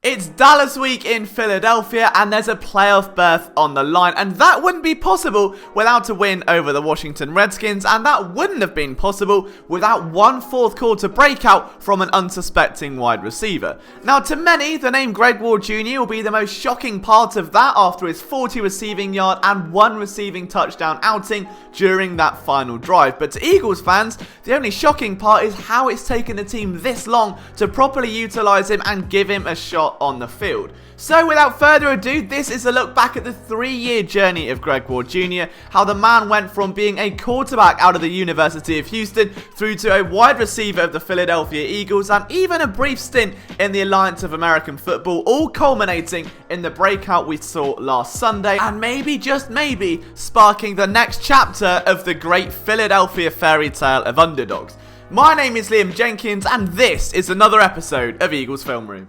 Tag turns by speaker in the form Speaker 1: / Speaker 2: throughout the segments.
Speaker 1: It's Dallas week in Philadelphia and there's a playoff berth on the line, and that wouldn't be possible without a win over the Washington Redskins, and that wouldn't have been possible without one fourth quarter breakout from an unsuspecting wide receiver. Now, to many, the name Greg Ward Jr. will be the most shocking part of that after his 40 receiving yard and 1 receiving touchdown outing during that final drive. But to Eagles fans, the only shocking part is how it's taken the team this long to properly utilize him and give him a shot on the field. So without further ado, this is a look back at the 3-year journey of Greg Ward Jr., how the man went from being a quarterback out of the University of Houston through to a wide receiver of the Philadelphia Eagles and even a brief stint in the Alliance of American Football, all culminating in the breakout we saw last Sunday and maybe, just maybe, sparking the next chapter of the great Philadelphia fairy tale of underdogs. My name is Liam Jenkins and this is another episode of Eagles Film Room.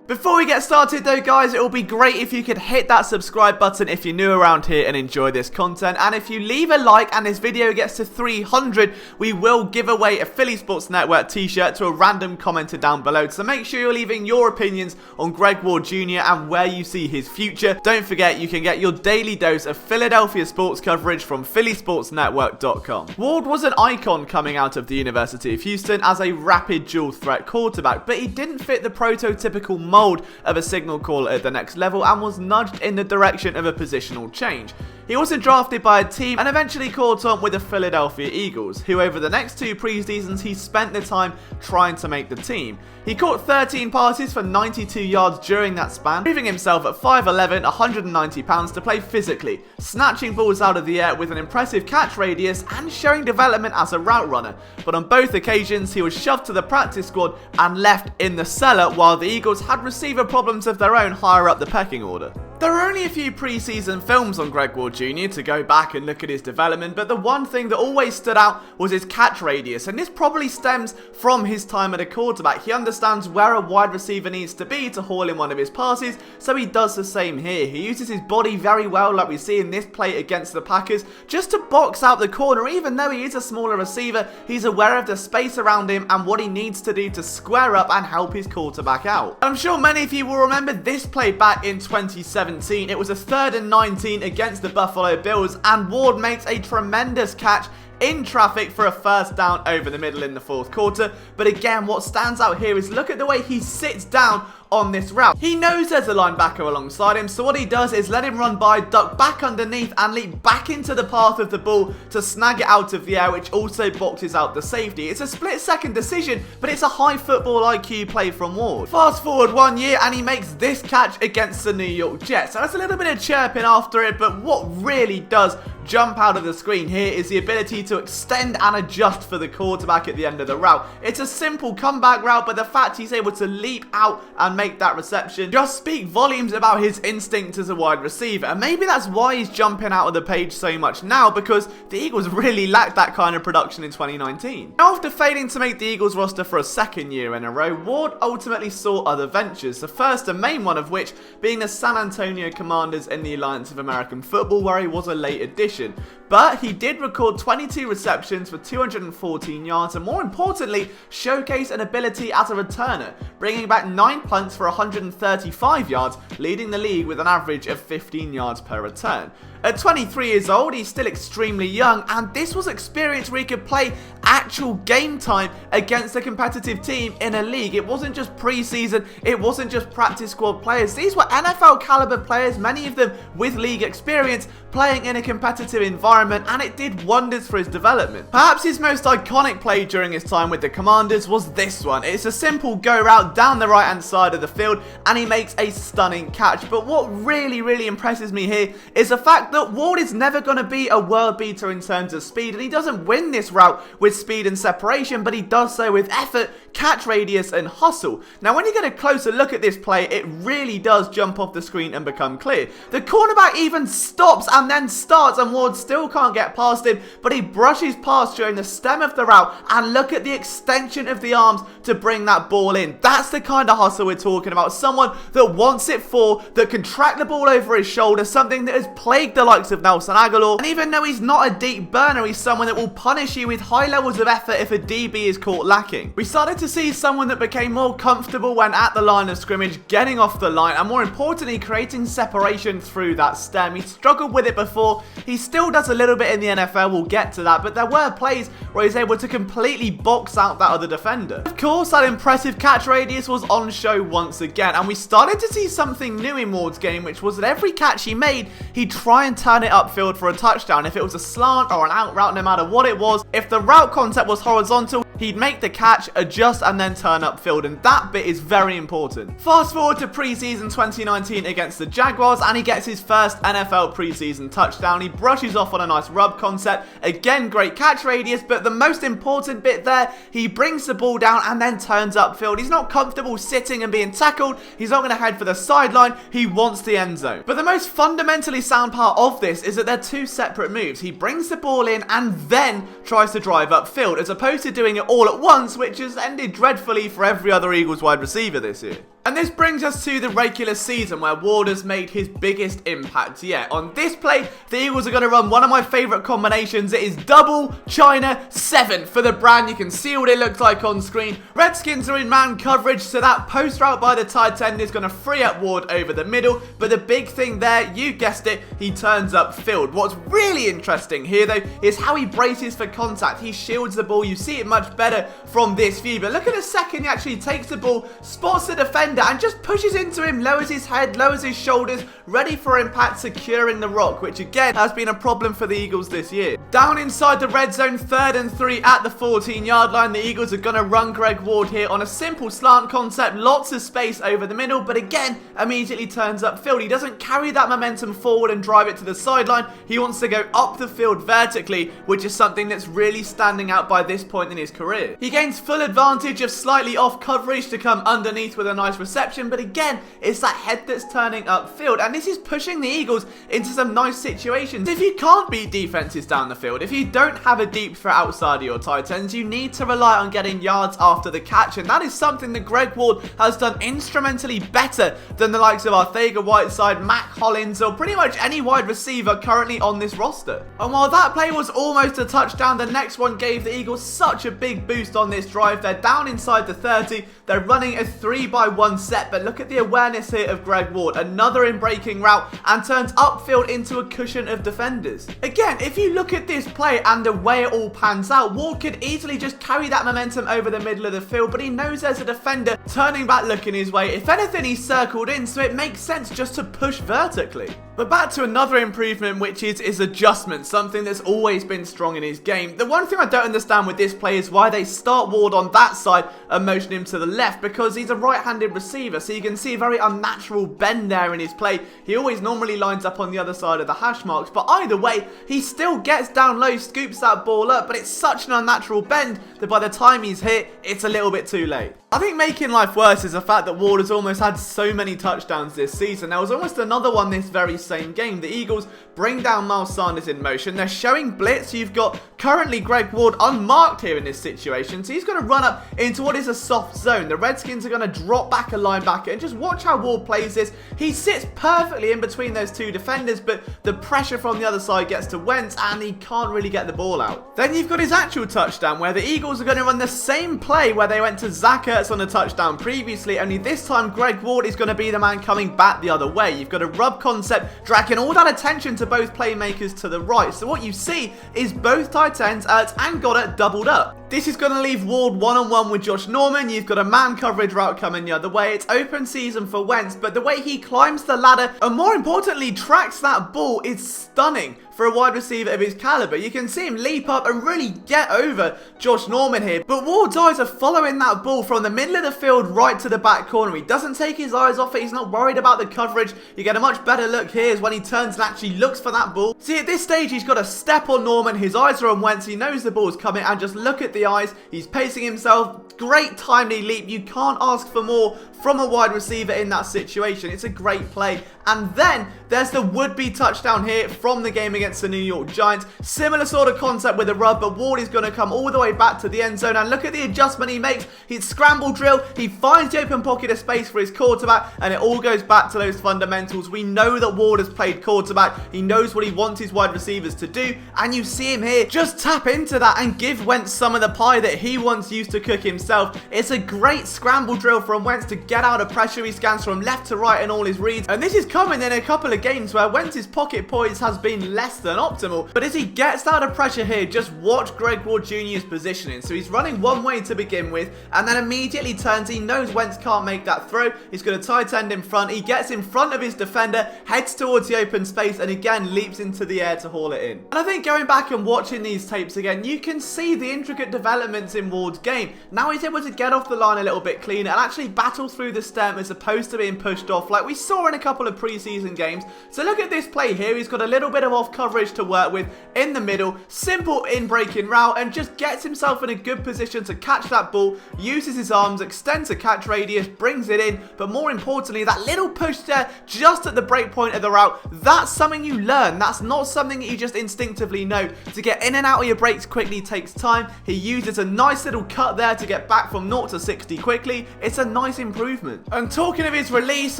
Speaker 1: Before we get started though guys, it will be great if you could hit that subscribe button if you're new around here and enjoy this content, and if you leave a like and this video gets to 300, we will give away a Philly Sports Network t-shirt to a random commenter down below, so make sure you're leaving your opinions on Greg Ward Jr. and where you see his future. Don't forget you can get your daily dose of Philadelphia sports coverage from phillysportsnetwork.com. Ward was an icon coming out of the University of Houston as a rapid dual threat quarterback, but he didn't fit the prototypical mold of a signal caller at the next level and was nudged in the direction of a positional change. He was drafted by a team and eventually caught on with the Philadelphia Eagles, who over the next 2 preseasons he spent the time trying to make the team. He caught 13 passes for 92 yards during that span, proving himself at 5'11", 190 pounds to play physically, snatching balls out of the air with an impressive catch radius and showing development as a route runner. But on both occasions he was shoved to the practice squad and left in the cellar while the Eagles had receiver problems of their own higher up the pecking order. There are only a few preseason films on Greg Ward Jr. to go back and look at his development, but the one thing that always stood out was his catch radius, and this probably stems from his time at a quarterback. He understands where a wide receiver needs to be to haul in one of his passes, so he does the same here. He uses his body very well, like we see in this play against the Packers, just to box out the corner. Even though he is a smaller receiver, he's aware of the space around him and what he needs to do to square up and help his quarterback out. I'm sure many of you will remember this play back in 2017. It was a 3rd and 19 against the Buffalo Bills, and Ward makes a tremendous catch in traffic for a first down over the middle in the 4th quarter. But again, what stands out here is look at the way he sits down on this route. He knows there's a linebacker alongside him, so what he does is let him run by, duck back underneath and leap back into the path of the ball to snag it out of the air, which also boxes out the safety. It's a split-second decision, but it's a high football IQ play from Ward. Fast forward 1 year and he makes this catch against the New York Jets. So there's a little bit of chirping after it, but what really does jump out of the screen here is the ability to extend and adjust for the quarterback at the end of the route. It's a simple comeback route, but the fact he's able to leap out and make that reception just speak volumes about his instinct as a wide receiver. And maybe that's why he's jumping out of the page so much now, because the Eagles really lacked that kind of production in 2019. Now, after failing to make the Eagles roster for a 2nd year in a row, Ward ultimately sought other ventures, the first and main one of which being the San Antonio Commanders in the Alliance of American Football, where he was a late addition. But he did record 22 receptions for 214 yards and, more importantly, showcase an ability as a returner, bringing back 9 punts for 135 yards, leading the league with an average of 15 yards per return. At 23 years old, he's still extremely young, and this was experience where he could play actual game time against a competitive team in a league. It wasn't just preseason, it wasn't just practice squad players. These were NFL caliber players, many of them with league experience, playing in a competitive environment, and it did wonders for his development. Perhaps his most iconic play during his time with the Commanders was this one. It's a simple go route down the right hand side of the field, and he makes a stunning catch. But what really impresses me here is the fact that Ward is never going to be a world beater in terms of speed, and he doesn't win this route with speed and separation, but he does so with effort, catch radius and hustle. Now, when you get a closer look at this play, it really does jump off the screen and become clear. The cornerback even stops and then starts, and Ward still can't get past him, but he brushes past during the stem of the route, and look at the extension of the arms to bring that ball in. That's the kind of hustle we're talking about. Someone that wants it for, that can track the ball over his shoulder, something that has plagued the likes of Nelson Aguilar, and even though he's not a deep burner, he's someone that will punish you with high levels of effort if a DB is caught lacking. We started to see someone that became more comfortable when at the line of scrimmage, getting off the line, and more importantly, creating separation through that stem. He struggled with it before, he still does a little bit in the NFL, we'll get to that, but there were plays where he's able to completely box out that other defender. Of course, that impressive catch radius was on show once again, and we started to see something new in Ward's game, which was that every catch he made, he'd try and turn it upfield for a touchdown. If it was a slant or an out route, no matter what it was, if the route concept was horizontal, he'd make the catch, adjust, and then turn upfield, and that bit is very important. Fast forward to preseason 2019 against the Jaguars, and he gets his first NFL preseason touchdown. He brushes off on a nice rub concept. Again, great catch radius, but the most important bit there, he brings the ball down and then turns upfield. He's not comfortable sitting and being tackled. He's not going to head for the sideline. He wants the end zone. But the most fundamentally sound part of this is that they're two separate moves. He brings the ball in and then tries to drive upfield, as opposed to doing it all at once, which has ended dreadfully for every other Eagles wide receiver this year. And this brings us to the regular season, where Ward has made his biggest impact yet. On this play, the Eagles are going to run one of my favourite combinations. It is double China 7 for the brand. You can see what it looks like on screen. Redskins are in man coverage, so that post route by the tight end is going to free up Ward over the middle. But the big thing there, you guessed it, he turns upfield. What's really interesting here, though, is how he braces for contact. He shields the ball. You see it much better from this view. But look at the second he actually takes the ball, spots the defender, and just pushes into him, lowers his head, lowers his shoulders, ready for impact, securing the rock, which again has been a problem for the Eagles this year. Down inside the red zone, 3rd and 3 at the 14-yard line. The Eagles are going to run Greg Ward here on a simple slant concept, lots of space over the middle, but again, immediately turns upfield. He doesn't carry that momentum forward and drive it to the sideline. He wants to go up the field vertically, which is something that's really standing out by this point in his career. He gains full advantage of slightly off coverage to come underneath with a nice reception, but again, it's that head that's turning upfield, and this is pushing the Eagles into some nice situations. If you can't beat defenses down the field, if you don't have a deep threat outside of your tight ends, you need to rely on getting yards after the catch, and that is something that Greg Ward has done instrumentally better than the likes of Arcega-Whiteside, Mac Hollins, or pretty much any wide receiver currently on this roster. And while that play was almost a touchdown, the next one gave the Eagles such a big boost on this drive. They're down inside the 30, they're running a 3-by-1 set, but look at the awareness here of Greg Ward. Another in-breaking route, and turns upfield into a cushion of defenders. Again, if you look at this play and the way it all pans out, Ward could easily just carry that momentum over the middle of the field, but he knows there's a defender turning back looking his way. If anything, he's circled in, so it makes sense just to push vertically. But back to another improvement, which is his adjustment, something that's always been strong in his game. The one thing I don't understand with this play is why they start Ward on that side and motion him to the left, because he's a right-handed receiver, so you can see a very unnatural bend there in his play. He always normally lines up on the other side of the hash marks, but either way, he still gets down low, scoops that ball up, but it's such an unnatural bend that by the time he's hit, it's a little bit too late. I think making life worse is the fact that Ward has almost had so many touchdowns this season. There was almost another one this very same game. The Eagles bring down Miles Sanders in motion. They're showing blitz. You've got currently Greg Ward unmarked here in this situation, so he's going to run up into what is a soft zone. The Redskins are going to drop back a linebacker, and just watch how Ward plays this. He sits perfectly in between those two defenders, but the pressure from the other side gets to Wentz, and he can't really get the ball out. Then you've got his actual touchdown, where the Eagles are going to run the same play where they went to Zach Ertz on a touchdown previously, only this time Greg Ward is going to be the man coming back the other way. You've got a rub concept, dragging all that attention to both playmakers to the right. So what you see is both tight ends, Ertz and Goddard, doubled up. This is going to leave Ward one-on-one with Josh Norman. You've got a man coverage route coming the other way. It's open season for Wentz, but the way he climbs the ladder and more importantly tracks that ball is stunning for a wide receiver of his caliber. You can see him leap up and really get over Josh Norman here, but Ward's eyes are following that ball from the middle of the field right to the back corner. He doesn't take his eyes off it. He's not worried about the coverage. You get a much better look here is when he turns and actually looks for that ball. See, at this stage, he's got a step on Norman. His eyes are on Wentz. He knows the ball's coming, and just look at the eyes. He's pacing himself. Great timely leap. You can't ask for more from a wide receiver in that situation. It's a great play, And then there's the would-be touchdown here from the game against the New York Giants. Similar sort of concept with a rub, but Ward is going to come all the way back to the end zone. And look at the adjustment he makes. He's scramble drill. He finds the open pocket of space for his quarterback, and it all goes back to those fundamentals. We know that Ward has played quarterback. He knows what he wants his wide receivers to do, and you see him here just tap into that and give Wentz some of the pie that he once used to cook himself. It's a great scramble drill from Wentz to get out of pressure. He scans from left to right in all his reads, and this is coming in a couple of games where Wentz's pocket poise has been less than optimal. But as he gets out of pressure here, just watch Greg Ward Jr.'s positioning. So he's running one way to begin with, and then immediately turns. He knows Wentz can't make that throw. He's going to tight end in front. He gets in front of his defender, heads towards the open space, and again leaps into the air to haul it in. And I think going back and watching these tapes again, you can see the intricate developments in Ward's game. Now he's able to get off the line a little bit cleaner and actually battle through the stem as opposed to being pushed off like we saw in a couple of preseason games. So look at this play here. He's got a little bit of off coverage to work with in the middle, simple in-breaking route, and just gets himself in a good position to catch that ball, uses his arms, extends the catch radius, brings it in, but more importantly, that little push there just at the break point of the route, that's something you learn. That's not something that you just instinctively know. To get in and out of your breaks quickly takes time. He uses a nice little cut there to get back from 0 to 60 quickly. It's a nice improvement. And talking of his release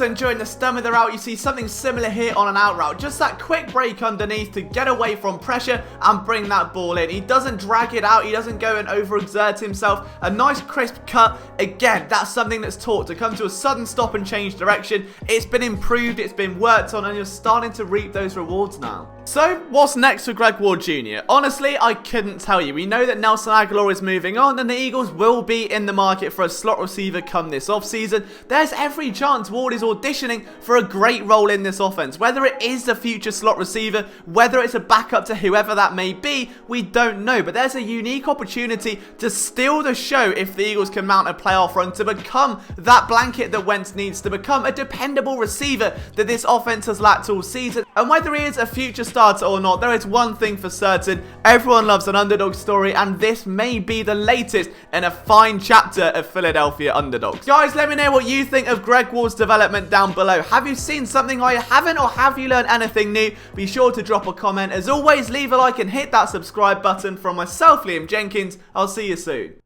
Speaker 1: and during the stem of the route, you see something similar here on an out route. Just that quick break underneath to get away from pressure and bring that ball in. He doesn't drag it out. He doesn't go and overexert himself. A nice crisp cut. Again, that's something that's taught to come to a sudden stop and change direction. It's been improved. It's been worked on, and you're starting to reap those rewards now. So, what's next for Greg Ward Jr.? Honestly, I couldn't tell you. We know that Nelson Agholor is moving on, and the Eagles will be in the market for a slot receiver come this offseason. There's every chance Ward is auditioning for a great role in this offense. Whether it is the future slot receiver, whether it's a backup to whoever that may be, we don't know. But there's a unique opportunity to steal the show if the Eagles can mount a playoff run, to become that blanket that Wentz needs, to become a dependable receiver that this offense has lacked all season. And whether he is a future starter or not, there is one thing for certain: everyone loves an underdog story, and this may be the latest in a fine chapter of Philadelphia underdogs. Guys, let me know what you think of Greg Ward's development down below. Have you seen something I haven't, or have you learned anything new? Be sure to drop a comment. As always, leave a like and hit that subscribe button. From myself, Liam Jenkins, I'll see you soon.